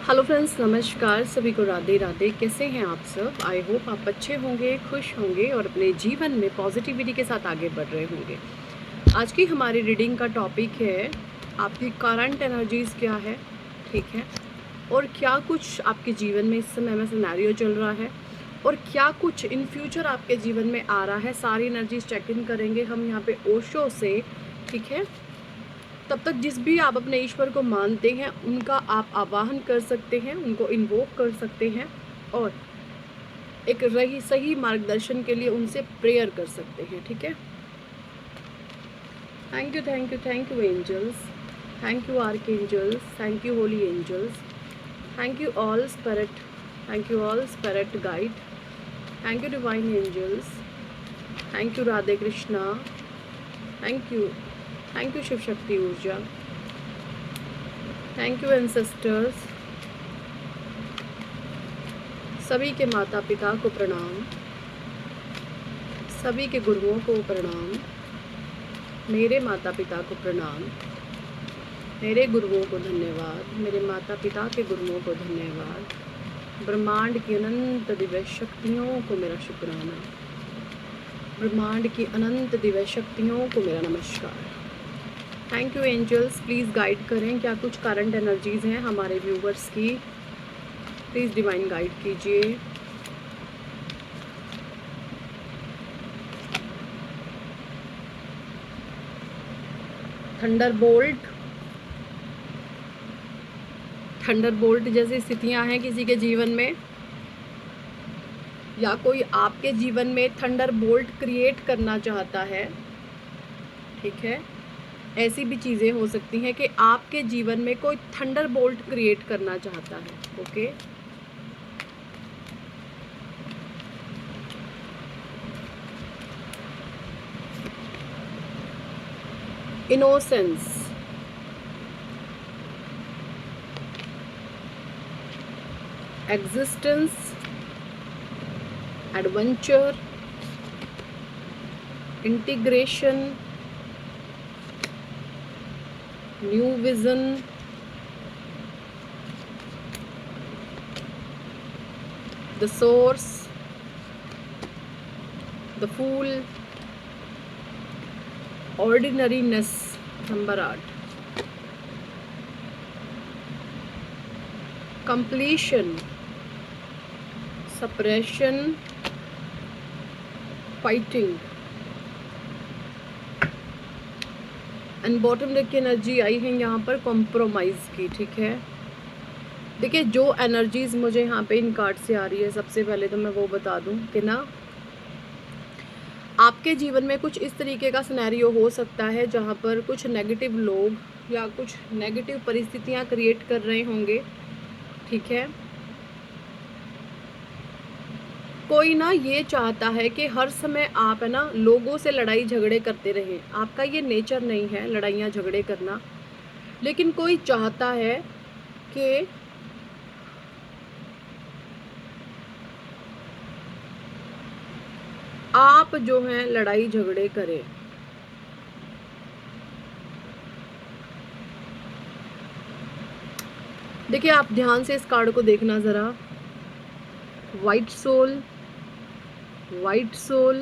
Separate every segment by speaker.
Speaker 1: Hello friends, नमस्कार। सभी को राधे राधे। कैसे हैं आप सब? आई होप आप अच्छे होंगे, खुश होंगे और अपने जीवन में पॉजिटिविटी के साथ आगे बढ़ रहे होंगे। आज की हमारी रीडिंग का टॉपिक है आपकी करंट एनर्जीज़ क्या है, ठीक है, और क्या कुछ आपके जीवन में इस समय में सिनेरियो चल रहा है और क्या कुछ इन फ्यूचर आपके जीवन में आ रहा है। सारी एनर्जीज चेक इन करेंगे हम यहाँ पे ओशो से, ठीक है। तब तक जिस भी आप अपने ईश्वर को मानते हैं उनका आप आवाहन कर सकते हैं, उनको इन्वोक कर सकते हैं और एक रही सही मार्गदर्शन के लिए उनसे प्रेयर कर सकते हैं, ठीक है। Thank you, thank you, thank you angels, thank you archangels, thank you holy angels, thank you all spirit, thank you all spirit guide, thank you divine angels, thank you Radhe Krishna, thank you Shiv Shakti ऊर्जा, thank you ancestors. सभी के माता पिता को प्रणाम, सभी के गुरुओं को प्रणाम, मेरे माता पिता को प्रणाम, मेरे गुरुओं को धन्यवाद, मेरे माता पिता के गुरुओं को धन्यवाद, ब्रह्मांड की अनंत दिव्य शक्तियों को मेरा शुक्राना, ब्रह्मांड की अनंत दिव्य शक्तियों को मेरा नमस्कार। Thank you angels, please guide करें क्या कुछ करंट एनर्जीज़ हैं हमारे व्यूवर्स की। प्लीज़ डिवाइन गाइड कीजिए। थंडरबोल्ट जैसी स्थितियां हैं किसी के जीवन में, या कोई आपके जीवन में थंडरबोल्ट क्रिएट करना चाहता है, ठीक है। ऐसी भी चीज़ें हो सकती हैं कि आपके जीवन में कोई थंडरबोल्ट क्रिएट करना चाहता है, okay. Innocence, existence, adventure, integration, new vision, the source, the fool, ordinariness, number 8, completion, suppression, fighting and bottom deck की एनर्जी आई है यहाँ पर कॉम्प्रोमाइज़ की, ठीक है। देखिए, जो एनर्जीज़ मुझे यहाँ पे इन कार्ड से आ रही है, सबसे पहले तो मैं वो बता दूँ कि ना, आपके जीवन में कुछ इस तरीके का सिनेरियो हो सकता है जहाँ पर कुछ नेगेटिव लोग या कुछ नेगेटिव परिस्थितियाँ क्रिएट कर रहे होंगे, ठीक है। कोई ना ये चाहता है कि हर समय आप है ना लोगों से लड़ाई झगड़े करते रहें। आपका ये नेचर नहीं है लड़ाइयाँ झगड़े करना, लेकिन कोई चाहता है कि आप जो हैं लड़ाई झगड़े करें। देखिए, आप ध्यान से इस कार्ड को देखना ज़रा। वाइट सोल, वाइट सोल,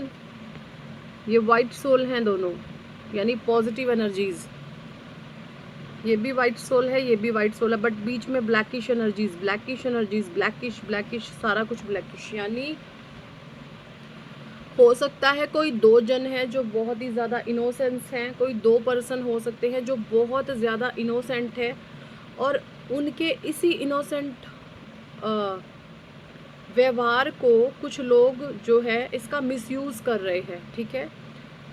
Speaker 1: ये वाइट सोल हैं दोनों, यानी पॉजिटिव एनर्जीज़। ये भी वाइट सोल है, ये भी वाइट सोल है, बट बीच में blackish energies, blackish energies, blackish blackish, सारा कुछ ब्लैकिश। यानी हो सकता है कोई दो जन है जो बहुत ही ज़्यादा इनोसेंस हैं, कोई दो पर्सन हो सकते हैं जो बहुत ज़्यादा इनोसेंट है और उनके इसी इनोसेंट व्यवहार को कुछ लोग जो है इसका मिसयूज़ कर रहे हैं, ठीक है।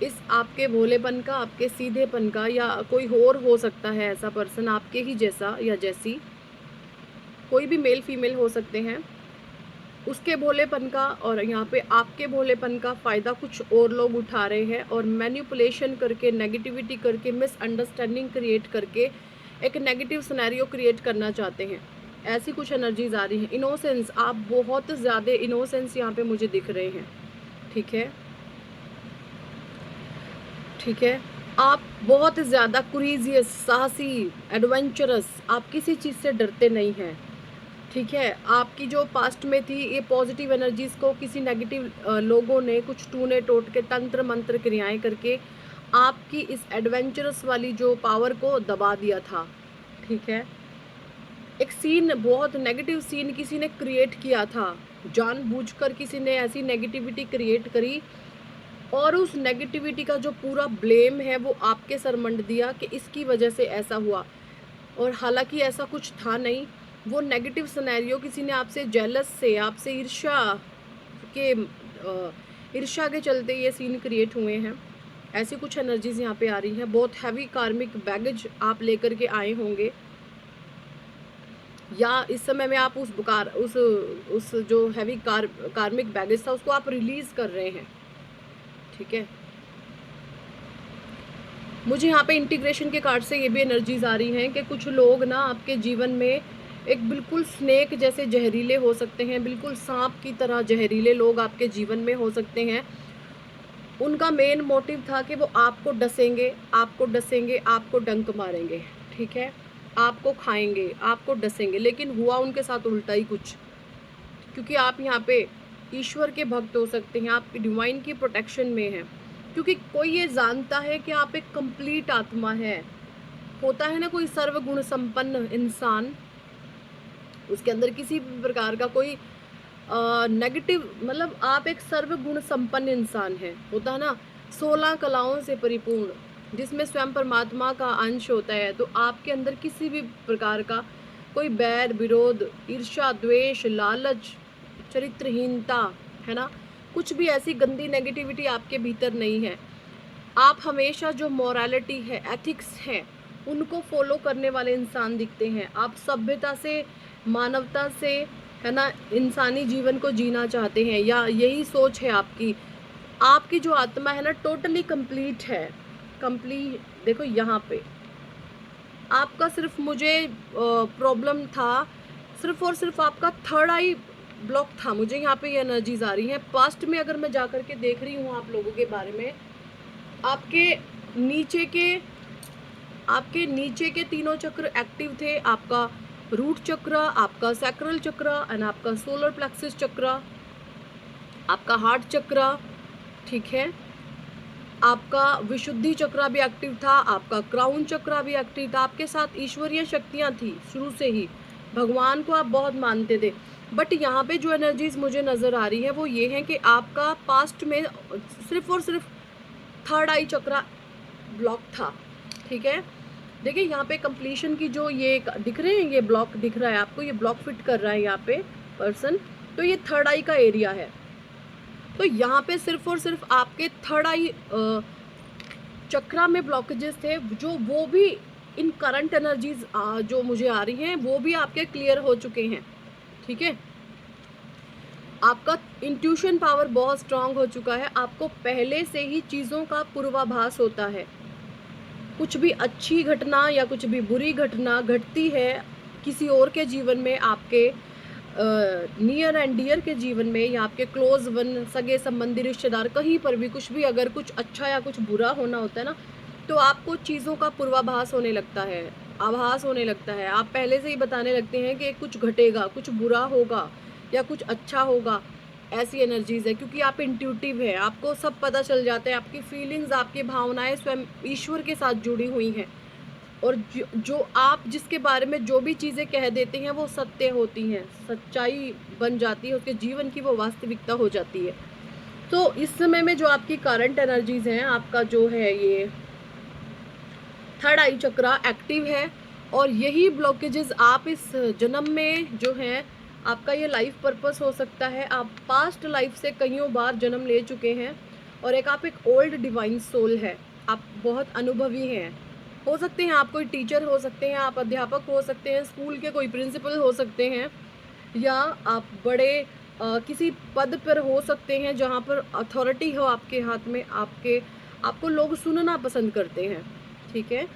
Speaker 1: इस आपके भोलेपन का, आपके सीधेपन का, या कोई और हो सकता है ऐसा पर्सन आपके ही जैसा या जैसी, कोई भी मेल फीमेल हो सकते हैं, उसके भोलेपन का और यहाँ पे आपके भोलेपन का फ़ायदा कुछ और लोग उठा रहे हैं और मैनिपुलेशन करके, नेगेटिविटी करके, मिसअंडरस्टैंडिंग क्रिएट करके एक नेगेटिव सिनेरियो क्रिएट करना चाहते हैं। ऐसी कुछ एनर्जीज आ रही हैं। इनोसेंस, आप बहुत ज़्यादा इनोसेंस यहाँ पे मुझे दिख रहे हैं, ठीक है, ठीक है। आप बहुत ज़्यादा कुरेजियस, साहसी, एडवेंचरस, आप किसी चीज़ से डरते नहीं हैं। ठीक है, आपकी जो पास्ट में थी ये पॉजिटिव एनर्जीज़ को किसी नेगेटिव लोगों ने कुछ टूने टोटके तंत्र मंत्र क्रियाएं करके आपकी इस एडवेंचरस वाली जो पावर को दबा दिया था। ठीक है, एक सीन, बहुत नेगेटिव सीन किसी ने क्रिएट किया था, जानबूझकर किसी ने ऐसी नेगेटिविटी क्रिएट करी और उस नेगेटिविटी का जो पूरा ब्लेम है वो आपके सर मंड दिया कि इसकी वजह से ऐसा हुआ। और हालांकि ऐसा कुछ था नहीं, वो नेगेटिव सिनेरियो किसी ने आपसे जेलस से, आपसे के ईर्ष्या के चलते ये सीन क्रिएट हुए हैं। ऐसी कुछ एनर्जीज यहाँ पे आ रही हैं। बहुत हैवी कार्मिक बैगेज आप लेकर के आए होंगे, या इस समय में आप उस जो हैवी कार्मिक बैगेज था उसको आप रिलीज कर रहे हैं। ठीक है, मुझे यहाँ पे इंटीग्रेशन के कार्ड से ये भी एनर्जीज आ रही हैं कि कुछ लोग ना आपके जीवन में एक बिल्कुल स्नेक जैसे जहरीले हो सकते हैं, बिल्कुल सांप की तरह जहरीले लोग आपके जीवन में हो सकते हैं। उनका मेन मोटिव था कि वो आपको डसेंगे, आपको डसेंगे, आपको डंक मारेंगे। ठीक है, आपको खाएंगे, आपको डसेंगे, लेकिन हुआ उनके साथ उल्टा ही कुछ। क्योंकि आप यहाँ पे ईश्वर के भक्त हो सकते हैं, आप डिवाइन की प्रोटेक्शन में हैं, क्योंकि कोई ये जानता है कि आप एक कंप्लीट आत्मा है। होता है ना कोई सर्वगुण संपन्न इंसान, उसके अंदर किसी भी प्रकार का कोई नेगेटिव, मतलब आप एक सर्वगुण संपन्न इंसान है। होता है ना 16 कलाओं से परिपूर्ण, जिसमें स्वयं परमात्मा का अंश होता है। तो आपके अंदर किसी भी प्रकार का कोई बैर विरोध, ईर्ष्या, द्वेष, लालच, चरित्रहीनता, है ना, कुछ भी ऐसी गंदी नेगेटिविटी आपके भीतर नहीं है। आप हमेशा जो मोरालिटी है, एथिक्स है, उनको फॉलो करने वाले इंसान दिखते हैं। आप सभ्यता से, मानवता से, है ना, इंसानी जीवन को जीना चाहते हैं, या यही सोच है आपकी। आपकी जो आत्मा है ना टोटली कंप्लीट है, कंप्लीट। देखो यहाँ पे आपका सिर्फ मुझे प्रॉब्लम था, सिर्फ और सिर्फ आपका थर्ड आई ब्लॉक था। मुझे यहाँ पे ये एनर्जीज आ रही हैं। पास्ट में अगर मैं जा करके देख रही हूँ आप लोगों के बारे में, आपके नीचे के तीनों चक्र एक्टिव थे। आपका रूट चक्र, आपका सैक्रल चक्र एंड आपका सोलर प्लेक्सस चक्र, आपका हार्ट चक्र, ठीक है, आपका विशुद्धि चक्र भी एक्टिव था, आपका क्राउन चक्र भी एक्टिव था। आपके साथ ईश्वरीय शक्तियाँ थी शुरू से ही, भगवान को आप बहुत मानते थे। बट यहाँ पे जो एनर्जीज मुझे नज़र आ रही है वो ये है कि आपका पास्ट में सिर्फ और सिर्फ थर्ड आई चक्र ब्लॉक था। ठीक है, देखिए यहाँ पे कंप्लीशन की जो ये दिख रहे हैं, ये ब्लॉक दिख रहा है आपको, ये ब्लॉक फिट कर रहा है यहाँ पे पर्सन, तो ये थर्ड आई का एरिया है। तो यहाँ पे सिर्फ और सिर्फ आपके थर्ड आई चक्रा में ब्लॉकेजेस थे, जो वो भी इन करंट एनर्जीज जो मुझे आ रही हैं वो भी आपके क्लियर हो चुके हैं। ठीक है, आपका इंट्यूशन पावर बहुत स्ट्रांग हो चुका है। आपको पहले से ही चीज़ों का पूर्वाभास होता है। कुछ भी अच्छी घटना या कुछ भी बुरी घटना घटती है किसी और के जीवन में, आपके नियर एंड डियर के जीवन में, या आपके क्लोज वन, सगे संबंधी, रिश्तेदार, कहीं पर भी कुछ भी अगर कुछ अच्छा या कुछ बुरा होना होता है ना, तो आपको चीज़ों का पूर्वाभास होने लगता है, आभास होने लगता है। आप पहले से ही बताने लगते हैं कि कुछ घटेगा, कुछ बुरा होगा या कुछ अच्छा होगा। ऐसी एनर्जीज है, क्योंकि आप इंट्यूटिव है, आपको सब पता चल जाता है। आपकी फीलिंग्स, आपकी भावनाएं स्वयं ईश्वर के साथ जुड़ी हुई हैं, और जो आप जिसके बारे में जो भी चीज़ें कह देते हैं वो सत्य होती हैं, सच्चाई बन जाती है, उसके जीवन की वो वास्तविकता हो जाती है। तो इस समय में जो आपकी करंट एनर्जीज हैं, आपका जो है ये थर्ड आई चक्रा एक्टिव है, और यही ब्लॉकेजेस आप इस जन्म में जो है, आपका ये लाइफ पर्पस हो सकता है। आप पास्ट लाइफ से कईयों बार जन्म ले चुके हैं, और आप एक ओल्ड डिवाइन सोल है, आप बहुत अनुभवी हैं। हो सकते हैं आप कोई टीचर हो सकते हैं, आप अध्यापक हो सकते हैं, स्कूल के कोई प्रिंसिपल हो सकते हैं, या आप बड़े किसी पद पर हो सकते हैं जहाँ पर अथॉरिटी हो आपके हाथ में, आपको लोग सुनना पसंद करते हैं। ठीक है,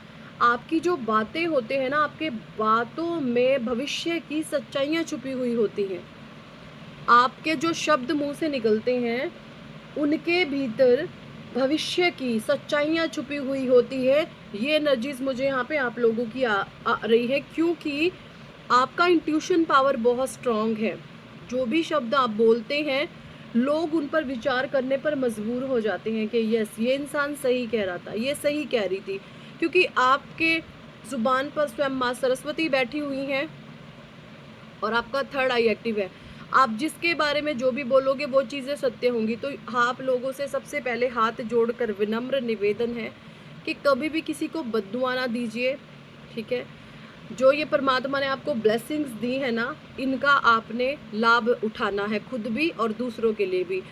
Speaker 1: आपकी जो बातें होते हैं ना, आपके बातों में भविष्य की सच्चाइयाँ छुपी हुई होती हैं। आपके जो शब्द मुंह से निकलते हैं उनके भीतर भविष्य की सच्चाइयाँ छुपी हुई होती है। ये एनर्जीज मुझे यहाँ पे आप लोगों की आ रही है, क्योंकि आपका इंट्यूशन पावर बहुत स्ट्रांग है। जो भी शब्द आप बोलते हैं, लोग उन पर विचार करने पर मजबूर हो जाते हैं कि यस, ये इंसान सही कह रहा था, ये सही कह रही थी, क्योंकि आपके जुबान पर स्वयं माँ सरस्वती बैठी हुई हैं और आपका थर्ड आई एक्टिव है। आप जिसके बारे में जो भी बोलोगे वो चीज़ें सत्य होंगी। तो आप लोगों से सबसे पहले हाथ जोड़कर विनम्र निवेदन है कि कभी भी किसी को बद्दुआ ना दीजिए, ठीक है। जो ये परमात्मा ने आपको ब्लेसिंग्स दी है ना, इनका आपने लाभ उठाना है, खुद भी और दूसरों के लिए भी।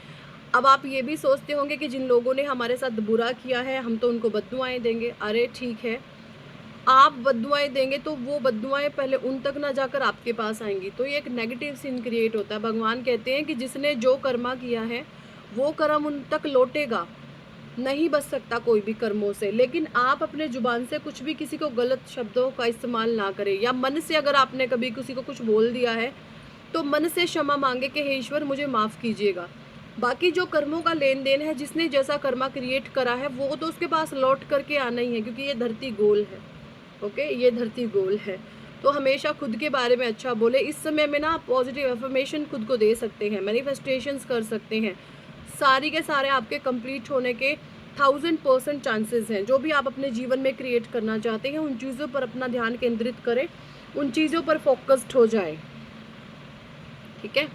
Speaker 1: अब आप ये भी सोचते होंगे कि जिन लोगों ने हमारे साथ बुरा किया है हम तो उनको बद्दुआएं देंगे। अरे ठीक है, आप बद्दुआएं देंगे तो वो बद्दुआएं पहले उन तक ना जाकर आपके पास आएंगी, तो ये एक नेगेटिव सीन क्रिएट होता है। भगवान कहते हैं कि जिसने जो कर्मा किया है वो कर्म उन तक लौटेगा, नहीं बच सकता कोई भी कर्मों से। लेकिन आप अपने जुबान से कुछ भी किसी को गलत शब्दों का इस्तेमाल ना करें, या मन से अगर आपने कभी किसी को कुछ बोल दिया है तो मन से क्षमा मांगे कि हे ईश्वर मुझे माफ़ कीजिएगा। बाकी जो कर्मों का लेन देन है, जिसने जैसा कर्मा क्रिएट करा है वो तो उसके पास लौट करके आना ही है, क्योंकि ये धरती गोल है। ओके, ये धरती गोल है। तो हमेशा खुद के बारे में अच्छा बोले। इस समय में ना आप पॉजिटिव अफर्मेशन खुद को दे सकते हैं, मैनिफेस्टेशंस कर सकते हैं। सारी के सारे आपके कंप्लीट होने के 1000% चांसेस हैं। जो भी आप अपने जीवन में क्रिएट करना चाहते हैं उन चीज़ों पर अपना ध्यान केंद्रित करें, उन चीज़ों पर फोकस्ड हो जाए, ठीक है।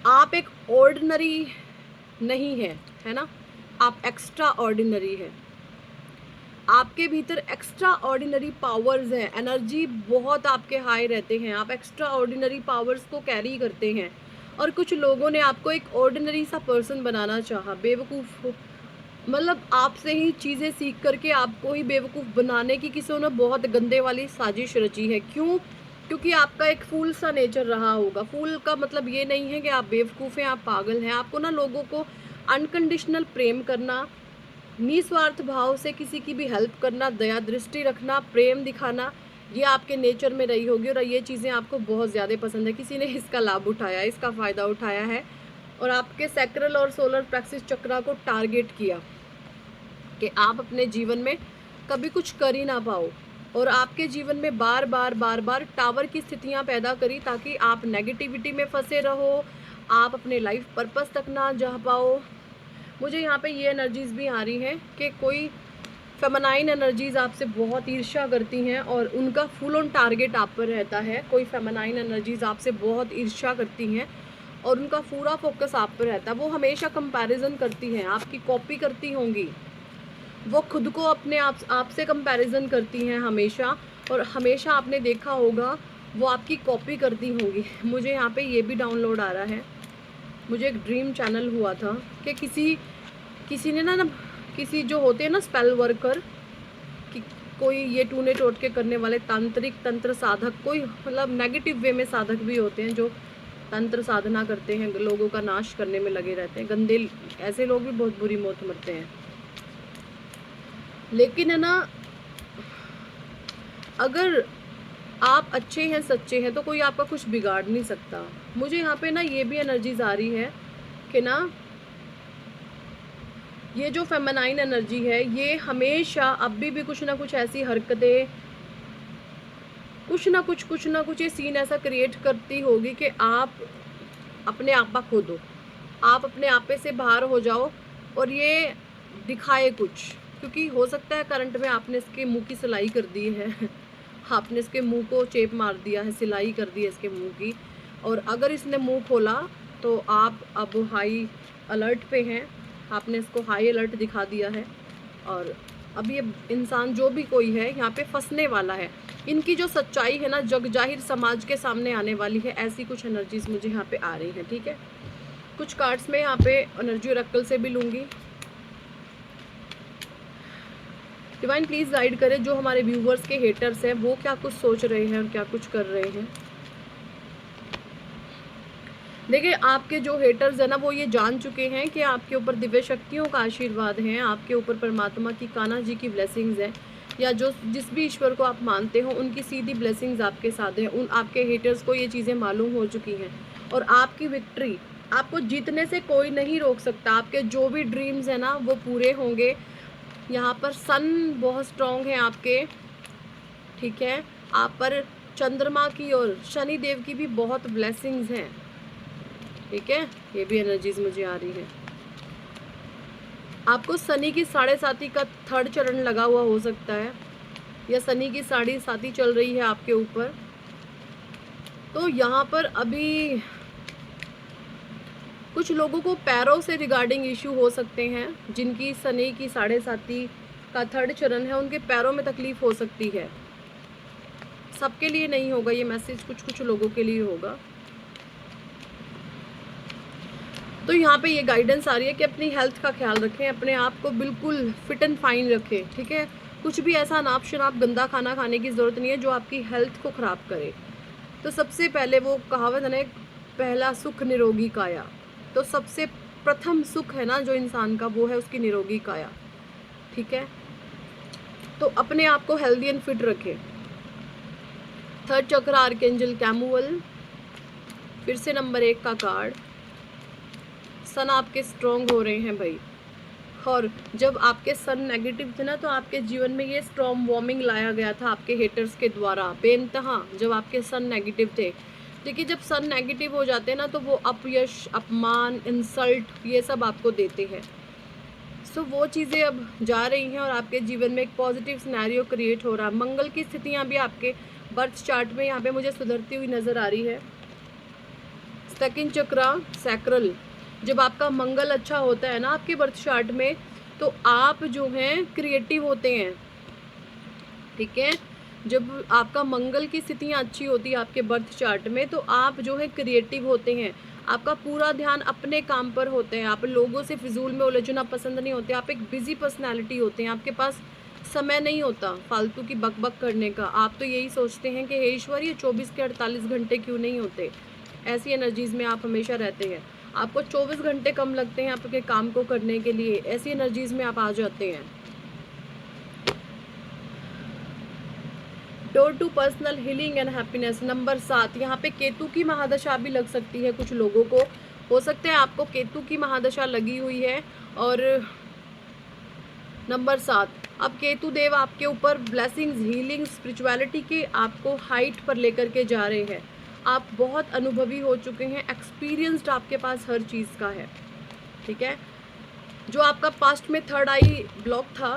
Speaker 1: आप एक ऑर्डिनरी नहीं है ना, आप एक्स्ट्रा ऑर्डिनरी है। आपके भीतर एक्स्ट्रा ऑर्डिनरी पावर्स हैं, एनर्जी बहुत आपके हाई रहते हैं, आप एक्स्ट्रा ऑर्डिनरी पावर्स को कैरी करते हैं। और कुछ लोगों ने आपको एक ऑर्डिनरी सा पर्सन बनाना चाहा, बेवकूफ़, मतलब आपसे ही चीज़ें सीख करके आपको ही बेवकूफ़ बनाने की किसी ने बहुत गंदे वाली साजिश रची है। क्यों? क्योंकि आपका एक फूल सा नेचर रहा होगा। फूल का मतलब ये नहीं है कि आप बेवकूफ़ हैं, आप पागल हैं। आपको ना लोगों को अनकंडीशनल प्रेम करना, निस्वार्थ भाव से किसी की भी हेल्प करना, दया दृष्टि रखना, प्रेम दिखाना, ये आपके नेचर में रही होगी और ये चीज़ें आपको बहुत ज़्यादा पसंद है। किसी ने इसका लाभ उठाया, इसका फ़ायदा उठाया है और आपके सैक्रल और सोलर प्लेक्सस चक्रा को टारगेट किया कि आप अपने जीवन में कभी कुछ कर ही ना पाओ, और आपके जीवन में बार बार टावर की स्थितियाँ पैदा करी ताकि आप नेगेटिविटी में फंसे रहो, आप अपने लाइफ पर्पस तक ना जा पाओ। मुझे यहाँ पे ये एनर्जीज़ भी आ रही हैं कि कोई फेमिनाइन एनर्जीज़ आपसे बहुत ईर्ष्या करती हैं और उनका फुल ऑन टारगेट आप पर रहता है। कोई फेमिनाइन एनर्जीज़ आपसे बहुत ईर्ष्या करती हैं और उनका पूरा फोकस आप पर रहता है। वो हमेशा कंपैरिजन करती हैं, आपकी कॉपी करती होंगी। वो खुद को अपने आपसे कंपैरिजन करती हैं हमेशा, और हमेशा आपने देखा होगा वो आपकी कॉपी करती होंगी। मुझे यहाँ पे ये भी डाउनलोड आ रहा है। मुझे एक ड्रीम चैनल हुआ था कि किसी ने ना किसी जो होते हैं ना स्पेल वर्कर, कि कोई ये टूने टोटके करने वाले तांत्रिक, तंत्र साधक, कोई मतलब नेगेटिव वे में साधक भी होते हैं जो तंत्र साधना करते हैं, लोगों का नाश करने में लगे रहते हैं, गंदे, ऐसे लोग भी बहुत बुरी मौत मरते हैं। लेकिन है ना, अगर आप अच्छे हैं, सच्चे हैं, तो कोई आपका कुछ बिगाड़ नहीं सकता। मुझे यहाँ पे ना ये भी एनर्जीज आ रही है कि ना ये जो फेमिनाइन एनर्जी है ये हमेशा अभी भी कुछ ना कुछ ऐसी हरकतें, कुछ ना कुछ ये सीन ऐसा क्रिएट करती होगी कि आप अपने आपा खो दो, आप अपने आपे से बाहर हो जाओ और ये दिखाए कुछ। क्योंकि हो सकता है करंट में आपने इसके मुंह की सिलाई कर दी है आपने इसके मुंह को चेप मार दिया है, सिलाई कर दी है इसके मुंह की, और अगर इसने मुंह खोला तो आप अब हाई अलर्ट पे हैं, आपने इसको हाई अलर्ट दिखा दिया है और अब ये इंसान जो भी कोई है यहाँ पे फंसने वाला है। इनकी जो सच्चाई है ना जग जाहिर समाज के सामने आने वाली है। ऐसी कुछ एनर्जीज मुझे यहाँ पे आ रही हैं, ठीक है। कुछ कार्ड्स में यहाँ पे एनर्जी ओरेकल से भी लूँगी। डिवाइन प्लीज़ गाइड करें जो हमारे व्यूवर्स के हेटर्स हैं वो क्या कुछ सोच रहे हैं और क्या कुछ कर रहे हैं। देखिए, आपके जो हेटर्स हैं ना वो ये जान चुके हैं कि आपके ऊपर दिव्य शक्तियों का आशीर्वाद है, आपके ऊपर परमात्मा की, कान्हा जी की ब्लेसिंग्स हैं, या जो जिस भी ईश्वर को आप मानते हो उनकी सीधी ब्लेसिंग्स आपके साथ हैं। उन आपके हेटर्स को ये चीज़ें मालूम हो चुकी हैं और आपकी विक्ट्री, आपको जीतने से कोई नहीं रोक सकता। आपके जो भी ड्रीम्स हैं ना वो पूरे होंगे। यहाँ पर सन बहुत स्ट्रॉन्ग है आपके, ठीक है। आप पर चंद्रमा की और शनि देव की भी बहुत ब्लेसिंग्स हैं, ठीक है। ये भी एनर्जीज मुझे आ रही है। आपको शनि की 7.5 का 3rd चरण लगा हुआ हो सकता है, या शनि की 7.5 चल रही है आपके ऊपर। तो यहाँ पर अभी कुछ लोगों को पैरों से रिगार्डिंग इश्यू हो सकते हैं, जिनकी शनि की 7.5 का 3rd चरण है, उनके पैरों में तकलीफ हो सकती है। सबके लिए नहीं होगा ये मैसेज, कुछ कुछ लोगों के लिए होगा। तो यहाँ पे ये गाइडेंस आ रही है कि अपनी हेल्थ का ख्याल रखें, अपने आप को बिल्कुल फिट एंड फाइन रखें, ठीक है। कुछ भी ऐसा नाप शनाप गंदा खाना खाने की ज़रूरत नहीं है जो आपकी हेल्थ को ख़राब करे। तो सबसे पहले वो कहावत है ना, पहला सुख निरोगी काया। तो सबसे प्रथम सुख है ना जो इंसान का, वो है उसकी निरोगी काया, ठीक है। तो अपने आप को हेल्दी एंड फिट रखें। 3rd चक्र आर्कएंजल कैमुअल, फिर से नंबर 1 का कार्ड। सन आपके स्ट्रॉन्ग हो रहे हैं भाई, और जब आपके सन नेगेटिव थे ना, तो आपके जीवन में ये स्ट्रॉम वार्मिंग लाया गया था आपके हेटर्स के द्वारा बेइंतहा, जब आपके सन नेगेटिव थे। देखिए जब सन नेगेटिव हो जाते हैं ना, तो वो अपयश, अपमान, इंसल्ट, ये सब आपको देते हैं। सो वो चीज़ें अब जा रही हैं और आपके जीवन में एक पॉजिटिव सिनेरियो क्रिएट हो रहा है। मंगल की स्थितियाँ भी आपके बर्थ चार्ट में यहाँ पे मुझे सुधरती हुई नज़र आ रही है। 2nd चक्रा सैक्रल, जब आपका मंगल अच्छा होता है ना आपके बर्थ चार्ट में, तो आप जो हैं क्रिएटिव होते हैं, ठीक है। जब आपका मंगल की स्थितियाँ अच्छी होती है आपके बर्थ चार्ट में, तो आप जो है क्रिएटिव होते हैं, आपका पूरा ध्यान अपने काम पर होते हैं, आप लोगों से फिजूल में उलझना पसंद नहीं होते, आप एक बिजी पर्सनैलिटी होते हैं, आपके पास समय नहीं होता फालतू की बकबक करने का। आप तो यही सोचते हैं कि हे ईश्वर ये 24 के 48 घंटे क्यों नहीं होते। ऐसी एनर्जीज़ में आप हमेशा रहते हैं, आपको 24 घंटे कम लगते हैं आपके काम को करने के लिए, ऐसी एनर्जीज़ में आप आ जाते हैं। Door to personal healing and happiness, number 7, यहाँ पे केतु की महादशा भी लग सकती है कुछ लोगों को। हो सकता है आपको केतु की महादशा लगी हुई है। और नंबर 7, अब केतु देव आपके ऊपर ब्लेसिंग्स, हीलिंग, स्पिरिचुअलिटी के आपको हाइट पर लेकर के जा रहे हैं। आप बहुत अनुभवी हो चुके हैं, एक्सपीरियंस्ड आपके पास हर चीज़ का है, ठीक है। जो आपका पास्ट में 3rd आई ब्लॉक था,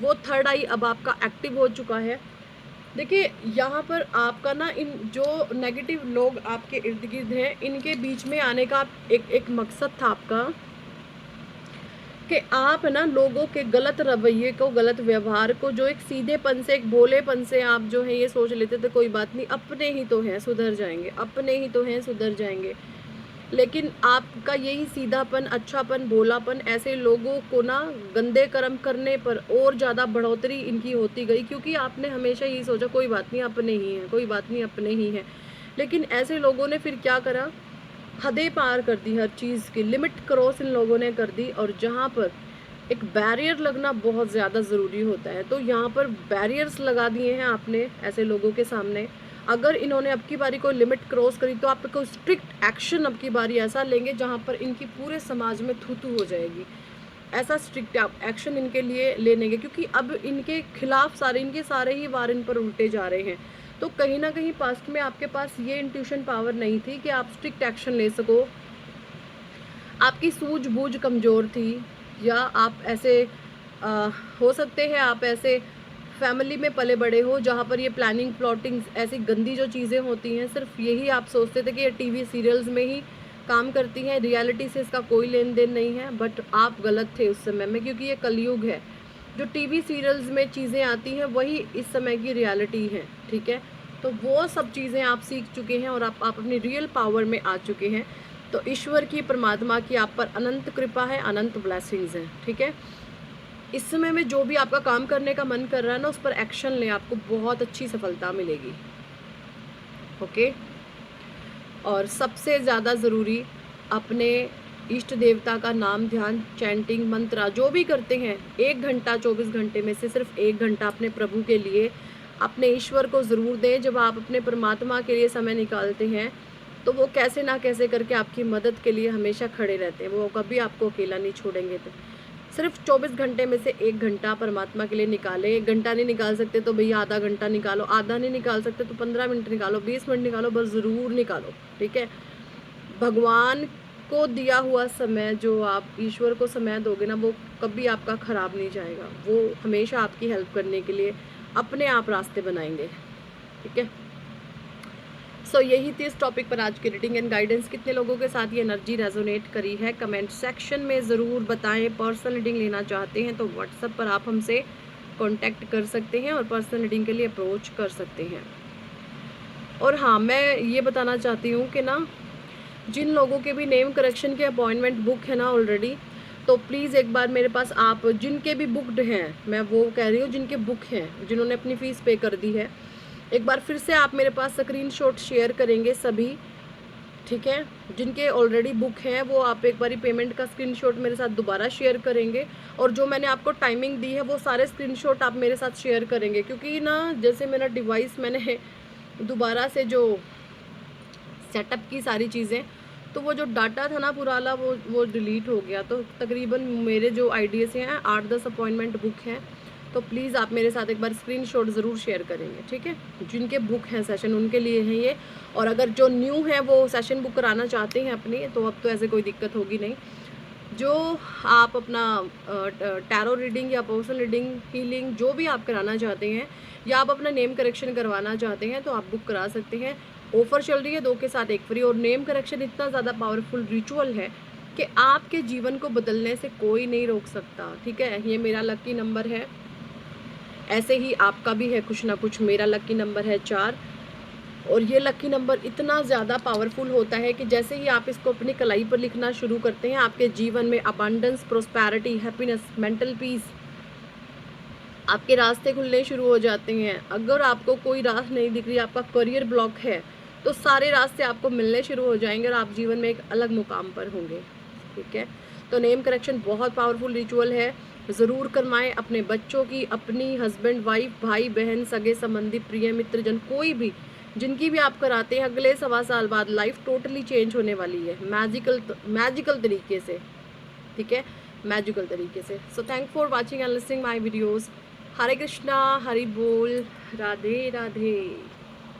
Speaker 1: वो 3rd आई अब आपका एक्टिव हो चुका है। देखिए यहाँ पर आपका ना, इन जो नेगेटिव लोग आपके इर्द गिर्द हैं, इनके बीच में आने का एक मकसद था आपका, कि आप ना लोगों के गलत रवैये को, गलत व्यवहार को, जो एक सीधेपन से, एक भोलेपन से आप जो है ये सोच लेते थे कोई बात नहीं, अपने ही तो हैं सुधर जाएंगे, अपने ही तो हैं सुधर जाएंगे। लेकिन आपका यही सीधापन, अच्छापन, भोलापन ऐसे लोगों को ना गंदे कर्म करने पर और ज़्यादा बढ़ोतरी इनकी होती गई, क्योंकि आपने हमेशा यही सोचा कोई बात नहीं अपने ही हैं, कोई बात नहीं अपने ही हैं। लेकिन ऐसे लोगों ने फिर क्या करा, हदें पार कर दी, हर चीज़ की लिमिट क्रॉस इन लोगों ने कर दी। और जहाँ पर एक बैरियर लगना बहुत ज़्यादा ज़रूरी होता है, तो यहाँ पर बैरियर्स लगा दिए हैं आपने ऐसे लोगों के सामने। अगर इन्होंने अब की बारी कोई लिमिट क्रॉस करी, तो आप कोई स्ट्रिक्ट एक्शन अब की बारी ऐसा लेंगे जहाँ पर इनकी पूरे समाज में थू-थू हो जाएगी। ऐसा स्ट्रिक्ट एक्शन इनके लिए ले लेंगे, क्योंकि अब इनके खिलाफ इनके सारे ही वार इन पर उल्टे जा रहे हैं। तो कहीं ना कहीं पास्ट में आपके पास ये इंट्यूशन पावर नहीं थी कि आप स्ट्रिक्ट एक्शन ले सको, आपकी सूझबूझ कमज़ोर थी, या आप ऐसे हो सकते हैं आप ऐसे फैमिली में पले बड़े हो जहाँ पर ये प्लानिंग, प्लॉटिंग, ऐसी गंदी जो चीज़ें होती हैं, सिर्फ यही आप सोचते थे कि ये टीवी सीरियल्स में ही काम करती हैं, रियलिटी से इसका कोई लेन देन नहीं है। बट आप गलत थे उस समय में, क्योंकि ये कलयुग है। जो टीवी सीरियल्स में चीज़ें आती हैं वही इस समय की रियलिटी है, ठीक है। तो वो सब चीज़ें आप सीख चुके हैं और आप अपनी रियल पावर में आ चुके हैं। तो ईश्वर की, परमात्मा की आप पर अनंत कृपा है, अनंत ब्लेसिंग्स हैं, ठीक है। इस समय में जो भी आपका काम करने का मन कर रहा है ना, उस पर एक्शन लें, आपको बहुत अच्छी सफलता मिलेगी, ओके। और सबसे ज़्यादा ज़रूरी, अपने इष्ट देवता का नाम, ध्यान, चैंटिंग, मंत्रा जो भी करते हैं, 1 घंटा 24 घंटे में से सिर्फ 1 घंटा अपने प्रभु के लिए, अपने ईश्वर को ज़रूर दें। जब आप अपने परमात्मा के लिए समय निकालते हैं, तो वो कैसे ना कैसे करके आपकी मदद के लिए हमेशा खड़े रहते हैं, वो कभी आपको अकेला नहीं छोड़ेंगे। तो सिर्फ 24 घंटे में से 1 घंटा परमात्मा के लिए निकालें। 1 घंटा नहीं निकाल सकते तो भैया आधा घंटा निकालो, आधा नहीं निकाल सकते तो 15 मिनट निकालो, 20 मिनट निकालो, बस ज़रूर निकालो, ठीक है। भगवान को दिया हुआ समय, जो आप ईश्वर को समय दोगे ना, वो कभी आपका ख़राब नहीं जाएगा। वो हमेशा आपकी हेल्प करने के लिए अपने आप रास्ते बनाएंगे, ठीक है। सो यही थी इस टॉपिक पर आज की रीडिंग एंड गाइडेंस। कितने लोगों के साथ ये एनर्जी रेजोनेट करी है कमेंट सेक्शन में ज़रूर बताएं। पर्सनल रीडिंग लेना चाहते हैं तो व्हाट्सएप पर आप हमसे कांटेक्ट कर सकते हैं और पर्सनल रीडिंग के लिए अप्रोच कर सकते हैं। और हाँ, मैं ये बताना चाहती हूँ कि ना, जिन लोगों के भी नेम करेक्शन के अपॉइंटमेंट बुक है ना ऑलरेडी, तो प्लीज़ एक बार मेरे पास आप, जिनके भी बुकड हैं, मैं वो कह रही हूँ जिनके बुक हैं, जिन्होंने अपनी फ़ीस पे कर दी है, एक बार फिर से आप मेरे पास स्क्रीनशॉट शेयर करेंगे सभी, ठीक है। जिनके ऑलरेडी बुक हैं वो आप एक बारी पेमेंट का स्क्रीनशॉट मेरे साथ दोबारा शेयर करेंगे, और जो मैंने आपको टाइमिंग दी है वो सारे स्क्रीनशॉट आप मेरे साथ शेयर करेंगे, क्योंकि ना जैसे मेरा डिवाइस मैंने दोबारा से जो सेटअप की सारी चीज़ें, तो वो जो डाटा था ना पुराना, वो डिलीट हो गया। तो तकरीबन मेरे जो आईडिया से हैं 8-10 अपॉइंटमेंट बुक हैं, तो प्लीज़ आप मेरे साथ एक बार स्क्रीनशॉट ज़रूर शेयर करेंगे, ठीक है। जिनके बुक हैं सेशन उनके लिए हैं ये, और अगर जो न्यू हैं वो सेशन बुक कराना चाहते हैं अपनी, तो अब तो ऐसे कोई दिक्कत होगी नहीं। जो आप अपना टैरो रीडिंग या पर्सनल रीडिंग, हीलिंग, जो भी आप कराना चाहते हैं, या आप अपना नेम करेक्शन करवाना चाहते हैं, तो आप बुक करा सकते हैं। ऑफ़र चल रही है 2 के साथ 1 फ्री। और नेम करेक्शन इतना ज़्यादा पावरफुल रिचुअल है कि आपके जीवन को बदलने से कोई नहीं रोक सकता, ठीक है। ये मेरा लकी नंबर है, ऐसे ही आपका भी है कुछ ना कुछ। मेरा लकी नंबर है 4, और ये लकी नंबर इतना ज़्यादा पावरफुल होता है कि जैसे ही आप इसको अपनी कलाई पर लिखना शुरू करते हैं, आपके जीवन में abundance, prosperity, happiness, mental peace, आपके रास्ते खुलने शुरू हो जाते हैं। अगर आपको कोई राह नहीं दिख रही, आपका करियर ब्लॉक है, तो सारे रास्ते आपको मिलने शुरू हो जाएंगे और आप जीवन में एक अलग मुकाम पर होंगे, ठीक है। तो नेम करेक्शन बहुत पावरफुल रिचुअल है, ज़रूर करवाएं। अपने बच्चों की, अपनी, हस्बैंड वाइफ, भाई बहन, सगे संबंधी, प्रिय मित्रजन, कोई भी, जिनकी भी आप कराते हैं, अगले 1.25 साल बाद लाइफ टोटली चेंज होने वाली है, मैजिकल तरीके से, ठीक है, मैजिकल तरीके से। So thank for watching and listening my videos. Hare Krishna, Hari बोल, राधे राधे।